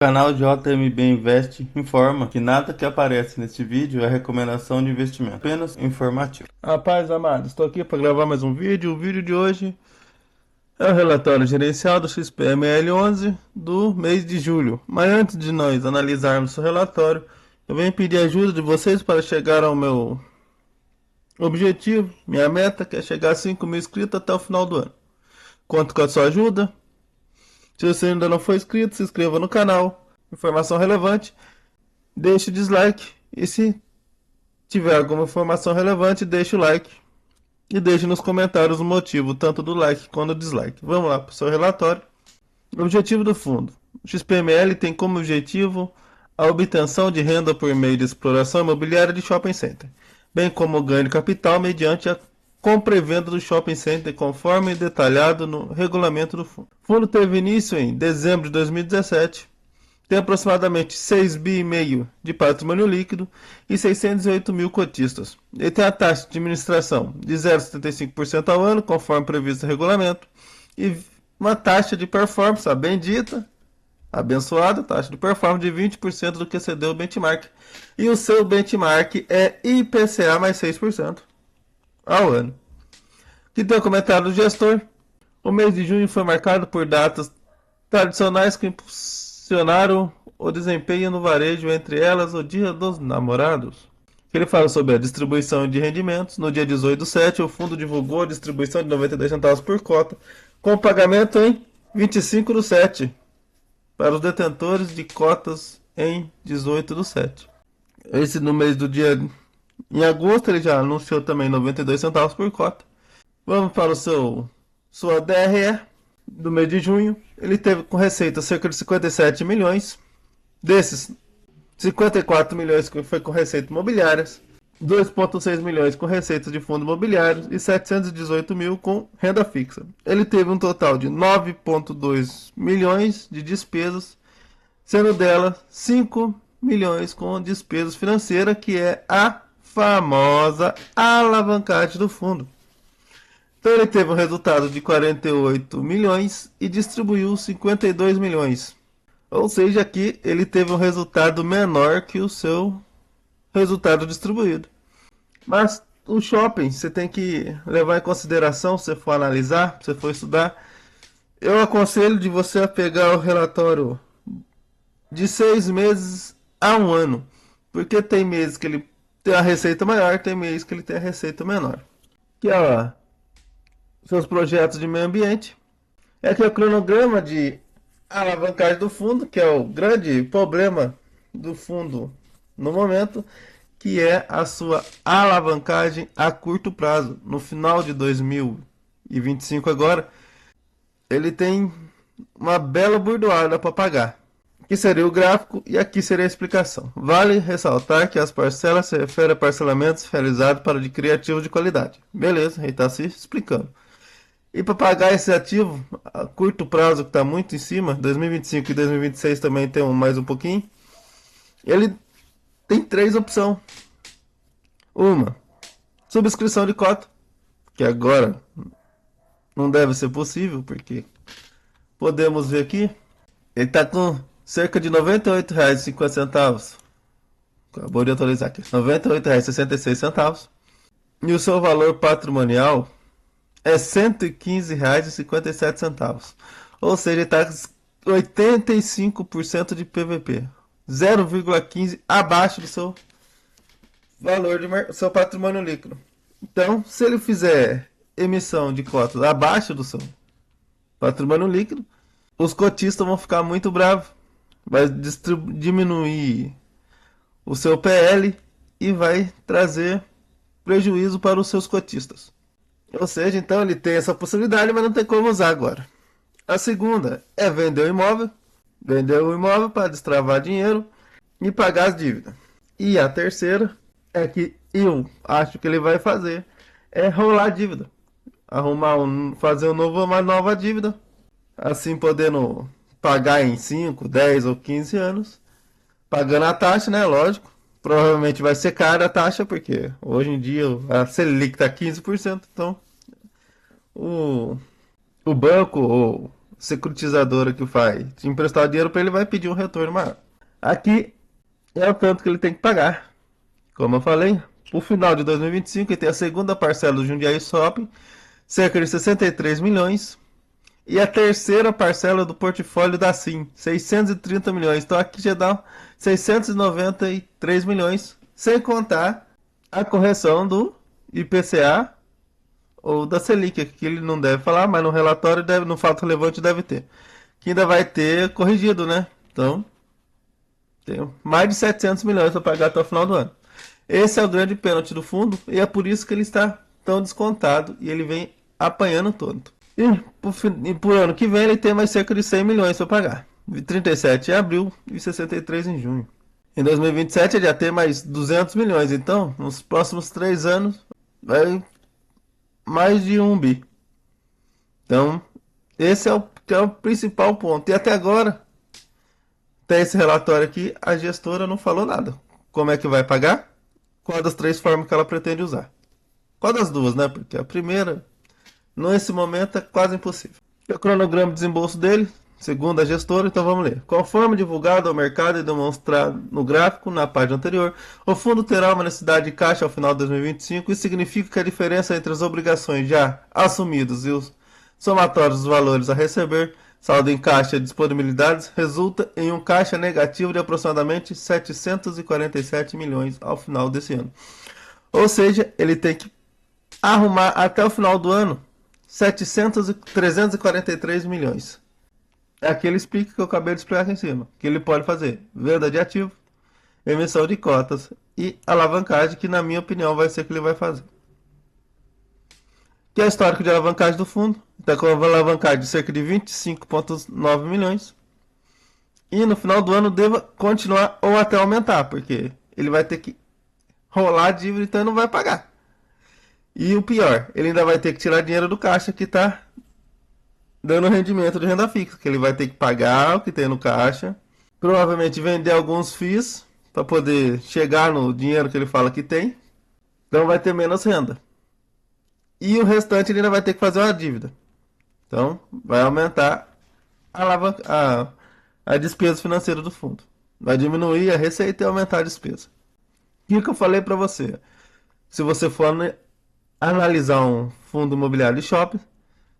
O canal JMB Invest informa que nada que aparece neste vídeo é recomendação de investimento, apenas informativo. Rapaz amado, estou aqui para gravar mais um vídeo. O vídeo de hoje é o relatório gerencial do XPML11 do mês de julho. Mas antes de nós analisarmos o relatório, eu venho pedir ajuda de vocês para chegar ao meu objetivo, minha meta, que é chegar a 5 mil inscritos até o final do ano. Conto com a sua ajuda. Se você ainda não for inscrito, se inscreva no canal. Informação relevante, deixe o dislike. E se tiver alguma informação relevante, deixe o like. E deixe nos comentários o motivo, tanto do like quanto do dislike. Vamos lá para o seu relatório. Objetivo do fundo. O XPML tem como objetivo a obtenção de renda por meio de exploração imobiliária de shopping center, bem como o ganho de capital mediante a compra e venda do shopping center, conforme detalhado no regulamento do fundo. O fundo teve início em dezembro de 2017, tem aproximadamente 6,5 bi de patrimônio líquido e 608 mil cotistas. Ele tem a taxa de administração de 0,75% ao ano, conforme previsto no regulamento, e uma taxa de performance, a bendita, abençoada, taxa de performance de 20% do que excedeu o benchmark. E o seu benchmark é IPCA mais 6% ao ano. Que tem o comentário do gestor. O mês de junho foi marcado por datas tradicionais que impulsionaram o desempenho no varejo, entre elas o Dia dos Namorados. Ele fala sobre a distribuição de rendimentos. No dia 18/7, o fundo divulgou a distribuição de 92 centavos por cota, com pagamento em 25/7 para os detentores de cotas em 18/7. Esse no mês do dia em agosto ele já anunciou também 92 centavos por cota. Vamos para sua DRE do mês de junho. Ele teve com receita cerca de 57 milhões. Desses, 54 milhões foi com receita imobiliárias, 2,6 milhões com receitas de fundo imobiliário e 718 mil com renda fixa. Ele teve um total de 9,2 milhões de despesas, sendo dela 5 milhões com despesas financeiras, que é a famosa alavancagem do fundo. Então ele teve um resultado de 48 milhões e distribuiu 52 milhões. Ou seja, aqui ele teve um resultado menor que o seu resultado distribuído. Mas o shopping você tem que levar em consideração, se você for analisar, se você for estudar. Eu aconselho de você pegar o relatório de 6 meses a um ano. Porque tem meses que ele tem a receita maior, tem meses que ele tem a receita menor. Que é seus projetos de meio ambiente. É que é o cronograma de alavancagem do fundo, que é o grande problema do fundo no momento, que é a sua alavancagem a curto prazo. No final de 2025 agora, ele tem uma bela burdoada para pagar. Aqui seria o gráfico e aqui seria a explicação. Vale ressaltar que as parcelas se referem a parcelamentos realizados para adquirir ativos de qualidade. Beleza, ele está se explicando. E para pagar esse ativo a curto prazo, que está muito em cima, 2025 e 2026 também tem mais um pouquinho, ele tem três opções. Uma, subscrição de cota, que agora não deve ser possível, porque podemos ver aqui, ele está com cerca de R$ 98,50. Acabou de atualizar aqui. R$ 98,66. E o seu valor patrimonial é R$ 115,57. Ou seja, está 85% de PVP. 0,15 abaixo do seu valor de seu patrimônio líquido. Então, se ele fizer emissão de cotas abaixo do seu patrimônio líquido, os cotistas vão ficar muito bravos. Vai diminuir o seu PL e vai trazer prejuízo para os seus cotistas. Ou seja, então ele tem essa possibilidade, mas não tem como usar agora. A segunda é vender o imóvel. Vender o imóvel para destravar dinheiro e pagar as dívidas. E a terceira é que eu acho que ele vai fazer é rolar a dívida. Fazer uma nova dívida. Assim podendo pagar em 5, 10 ou 15 anos. Pagando a taxa, né? Lógico. Provavelmente vai ser cara a taxa, porque hoje em dia a Selic está 15%. Então o banco ou securitizadora que faz te emprestar o dinheiro para ele, vai pedir um retorno maior. Aqui é o tanto que ele tem que pagar. Como eu falei, o final de 2025 ele tem a segunda parcela do Jundiaí Shopping, cerca de 63 milhões. E a terceira parcela do portfólio da Sim, 630 milhões. Então aqui já dá 693 milhões, sem contar a correção do IPCA ou da Selic, que ele não deve falar, mas no relatório, no fato relevante, deve ter. Que ainda vai ter corrigido, né? Então, tem mais de 700 milhões para pagar até o final do ano. Esse é o grande pênalti do fundo e é por isso que ele está tão descontado e ele vem apanhando todo. E por ano que vem ele tem mais cerca de 100 milhões para pagar. 37 em abril e 63 em junho. Em 2027 ele já tem mais 200 milhões. Então, nos próximos 3 anos, vai mais de 1 bi. Então, esse é o principal ponto. E até agora, até esse relatório aqui, a gestora não falou nada. Como é que vai pagar? Qual das 3 formas que ela pretende usar? Qual das 2, né? Porque a primeira, nesse momento, é quase impossível. O cronograma de desembolso dele, segundo a gestora, então vamos ler. Conforme divulgado ao mercado e demonstrado no gráfico na página anterior, o fundo terá uma necessidade de caixa ao final de 2025. Isso significa que a diferença entre as obrigações já assumidas e os somatórios dos valores a receber, saldo em caixa e disponibilidades, resulta em um caixa negativo de aproximadamente 747 milhões ao final desse ano. Ou seja, ele tem que arrumar até o final do ano 343 milhões. Aqui ele explica que eu acabei de explicar aqui em cima. Que ele pode fazer venda de ativo, emissão de cotas e alavancagem, que na minha opinião vai ser o que ele vai fazer. Que é o histórico de alavancagem do fundo. Está com uma alavancagem de cerca de 25,9 milhões. E no final do ano deva continuar ou até aumentar, porque ele vai ter que rolar a dívida, então não vai pagar. E o pior, ele ainda vai ter que tirar dinheiro do caixa que está dando rendimento de renda fixa, que ele vai ter que pagar o que tem no caixa, provavelmente vender alguns FIIs para poder chegar no dinheiro que ele fala que tem, então vai ter menos renda. E o restante ele ainda vai ter que fazer uma dívida. Então vai aumentar a despesa financeira do fundo. Vai diminuir a receita e aumentar a despesa. O que eu falei para você? Se você for analisar um fundo imobiliário de shopping,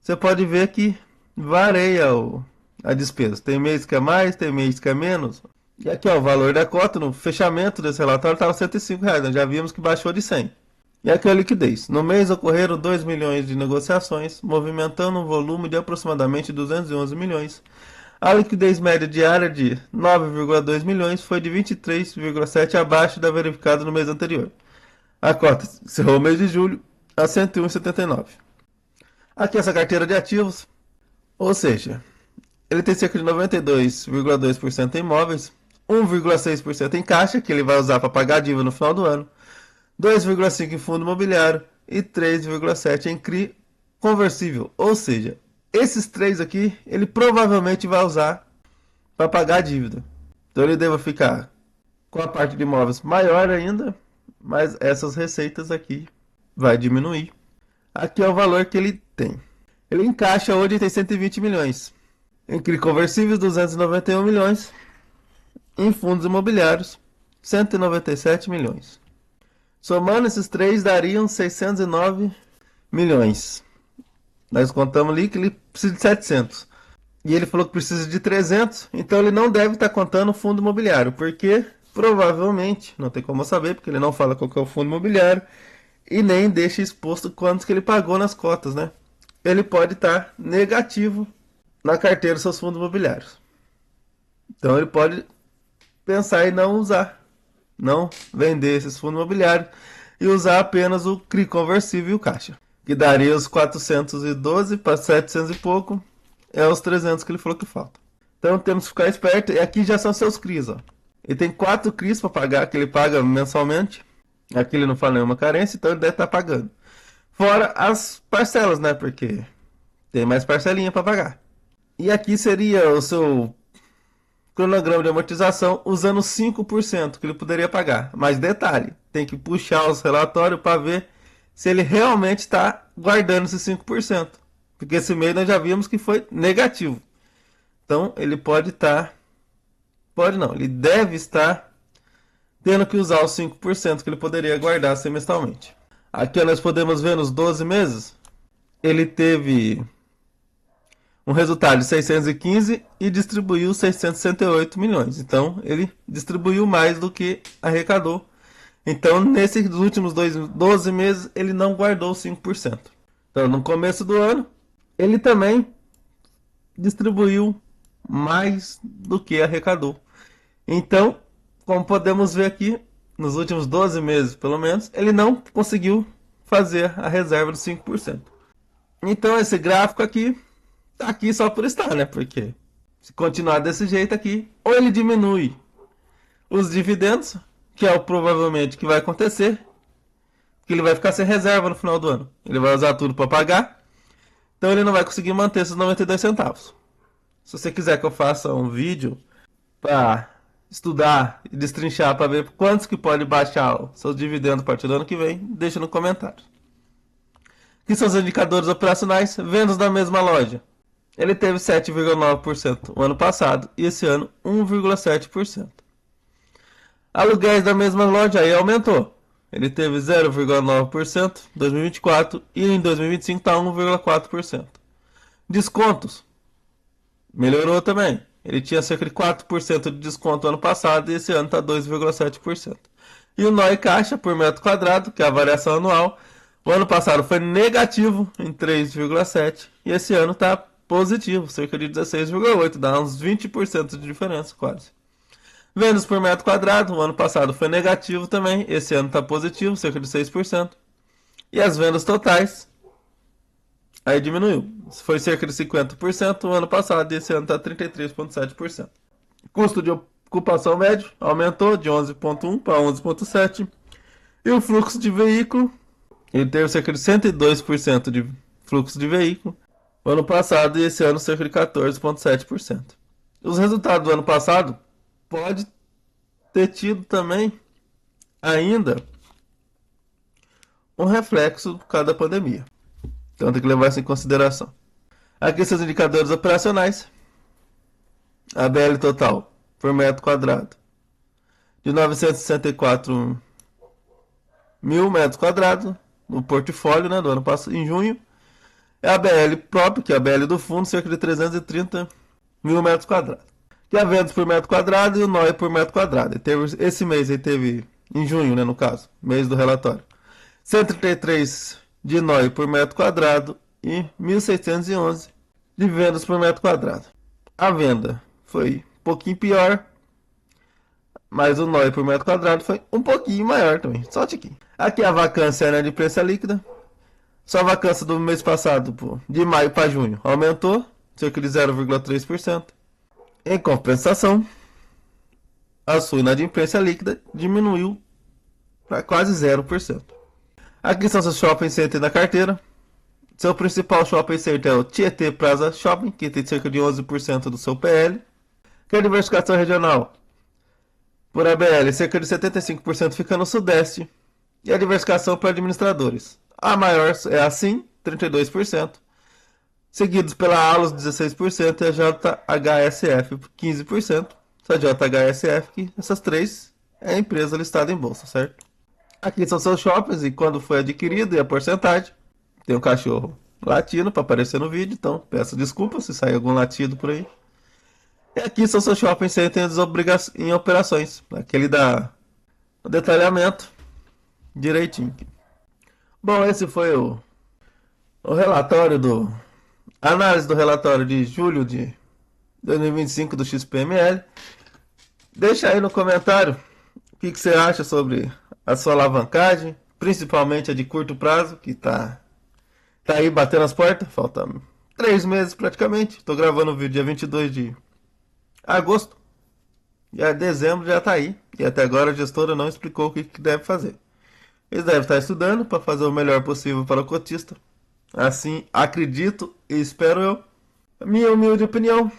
você pode ver que varia a despesa. Tem mês que é mais, tem mês que é menos. E aqui ó, o valor da cota no fechamento desse relatório estava R$ 105. Nós já vimos que baixou de 100. E aqui a liquidez. No mês ocorreram 2 milhões de negociações, movimentando um volume de aproximadamente 211 milhões. A liquidez média diária de 9,2 milhões foi de 23,7 abaixo da verificada no mês anterior. A cota encerrou o mês de julho a 101,79. Aqui essa carteira de ativos, ou seja, ele tem cerca de 92,2% em imóveis, 1,6% em caixa, que ele vai usar para pagar a dívida no final do ano, 2,5% em fundo imobiliário e 3,7% em CRI conversível. Ou seja, esses 3 aqui, ele provavelmente vai usar para pagar a dívida. Então ele deve ficar com a parte de imóveis maior ainda, mas essas receitas aqui vai diminuir. Aqui é o valor que ele tem. Ele encaixa hoje tem 120 milhões. Em CRI conversíveis, 291 milhões. Em fundos imobiliários, 197 milhões. Somando esses 3, dariam 609 milhões. Nós contamos ali que ele precisa de 700. E ele falou que precisa de 300, então ele não deve estar contando o fundo imobiliário, porque provavelmente, não tem como saber, porque ele não fala qual que é o fundo imobiliário e nem deixa exposto quantos que ele pagou nas cotas, né? Ele pode estar negativo na carteira dos seus fundos imobiliários. Então ele pode pensar em não usar, não vender esses fundos imobiliários e usar apenas o CRI conversível e o caixa, que daria os 412 para 700 e pouco, é os 300 que ele falou que falta. Então temos que ficar esperto, e aqui já são seus CRIs, ó. Ele tem 4 CRIs para pagar, que ele paga mensalmente. Aqui ele não fala nenhuma carência, então ele deve estar pagando. Fora as parcelas, né? Porque tem mais parcelinha para pagar. E aqui seria o seu cronograma de amortização usando 5% que ele poderia pagar. Mas detalhe, tem que puxar os relatórios para ver se ele realmente está guardando esses 5%. Porque esse mês nós já vimos que foi negativo. Então ele ele deve estar tendo que usar os 5% que ele poderia guardar semestralmente. Aqui nós podemos ver nos 12 meses, ele teve um resultado de 615 e distribuiu 668 milhões. Então ele distribuiu mais do que arrecadou. Então nesses últimos 12 meses ele não guardou 5%. Então no começo do ano ele também distribuiu mais do que arrecadou. Então, como podemos ver aqui, nos últimos 12 meses pelo menos, ele não conseguiu fazer a reserva dos 5%. Então esse gráfico aqui tá aqui só por estar, né? Porque se continuar desse jeito aqui, ou ele diminui os dividendos, que é o provavelmente que vai acontecer, que ele vai ficar sem reserva no final do ano. Ele vai usar tudo para pagar, então ele não vai conseguir manter esses 92 centavos. Se você quiser que eu faça um vídeo para estudar e destrinchar para ver quantos que pode baixar os seus dividendos a partir do ano que vem, deixa no comentário. Aqui são os indicadores operacionais, vendas da mesma loja. Ele teve 7,9% o ano passado e esse ano 1,7%. Aluguéis da mesma loja aí aumentou. Ele teve 0,9% em 2024 e em 2025 está 1,4%. Descontos melhorou também. Ele tinha cerca de 4% de desconto ano passado e esse ano está 2,7%. E o NOI caixa por metro quadrado, que é a variação anual, o ano passado foi negativo em 3,7% e esse ano está positivo, cerca de 16,8%, dá uns 20% de diferença quase. Vendas por metro quadrado, o ano passado foi negativo também, esse ano está positivo, cerca de 6%. E as vendas totais, aí diminuiu, foi cerca de 50% o ano passado e esse ano está 33,7%. Custo de ocupação médio aumentou de 11,1 para 11,7. E o fluxo de veículo, ele teve cerca de 102% de fluxo de veículo o ano passado e esse ano cerca de 14,7%. Os resultados do ano passado pode ter tido também ainda um reflexo por causa da pandemia. Então tem que levar isso em consideração. Aqui são os indicadores operacionais. A BL total por metro quadrado de 964 mil metros quadrados no portfólio, né, do ano passado, em junho. É a BL própria, que é a BL do fundo, cerca de 330 mil metros quadrados. Que é a vendas por metro quadrado e o NOI por metro quadrado. Esse mês ele teve, em junho, né, no caso, mês do relatório, 133 de NOI por metro quadrado e 1.611 de vendas por metro quadrado. A venda foi um pouquinho pior, mas o NOI por metro quadrado foi um pouquinho maior também, só um tiquinho. Aqui a vacância é de imprensa líquida. Só a vacância do mês passado, de maio para junho, aumentou, cerca de 0,3%. Em compensação, a sua inadimplência líquida diminuiu para quase 0%. Aqui são seus shopping centers na carteira. Seu principal shopping center é o Tietê Plaza Shopping, que tem cerca de 11% do seu PL. Que a diversificação regional por ABL, cerca de 75% fica no Sudeste. E a diversificação por administradores. A maior é a SIM, 32%, seguidos pela ALOS, 16%, e a JHSF, 15%. Essa JHSF, que essas três é a empresa listada em bolsa, certo? Aqui são seus shoppings e quando foi adquirido e a porcentagem. Tem um cachorro latindo para aparecer no vídeo, então peço desculpas se sair algum latido por aí. E aqui são seus shopping centers em operações, aquele da o detalhamento direitinho. Bom, esse foi o relatório análise do relatório de julho de 2025 do XPML. Deixa aí no comentário o que você acha sobre a sua alavancagem, principalmente a de curto prazo, que tá aí batendo as portas. Falta 3 meses praticamente. Estou gravando o vídeo dia 22 de agosto. Já dezembro já tá aí. E até agora a gestora não explicou o que deve fazer. Eles devem estar estudando para fazer o melhor possível para o cotista. Assim, acredito e espero eu. Minha humilde opinião.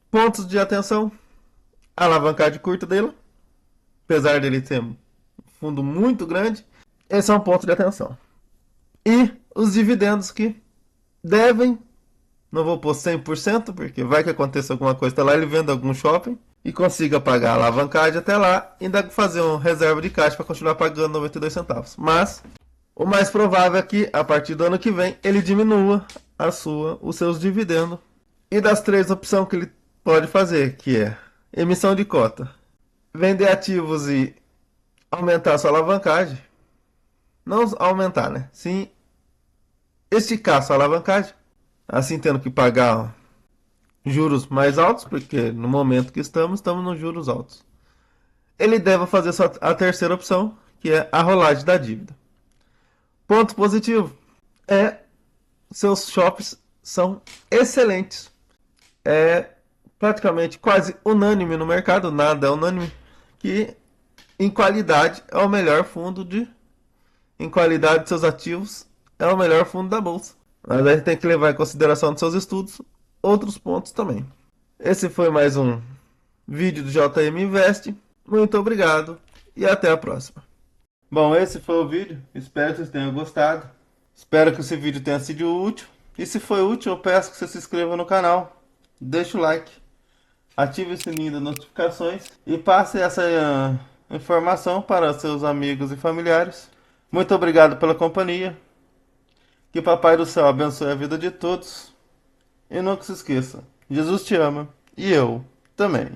Pontos de atenção. A alavancagem curta dele. Apesar dele ter um fundo muito grande. Esse é um ponto de atenção. E os dividendos que devem Não vou pôr 100%, porque vai que aconteça alguma coisa, tá lá ele vendo algum shopping e consiga pagar a alavancagem até lá e ainda fazer uma reserva de caixa para continuar pagando 92 centavos. Mas o mais provável é que a partir do ano que vem ele diminua os seus dividendos. E das três opções que ele pode fazer, que é emissão de cota, vender ativos e aumentar a sua alavancagem, não aumentar, né? Sim, esticar a sua alavancagem, assim tendo que pagar juros mais altos, porque no momento que estamos nos juros altos. Ele deve fazer a terceira opção, que é a rolagem da dívida. Ponto positivo é seus shops são excelentes. É praticamente quase unânime no mercado, nada é unânime, que em qualidade é o melhor em qualidade de seus ativos é o melhor fundo da bolsa. Mas a gente tem que levar em consideração dos seus estudos outros pontos também. Esse foi mais um vídeo do JM Invest. Muito obrigado e até a próxima. Bom, esse foi o vídeo. Espero que vocês tenham gostado. Espero que esse vídeo tenha sido útil. E se foi útil, eu peço que você se inscreva no canal. Deixe o like. Ative o sininho das notificações. E passe essa informação para seus amigos e familiares. Muito obrigado pela companhia. Que Papai do Céu abençoe a vida de todos. E nunca se esqueça, Jesus te ama e eu também.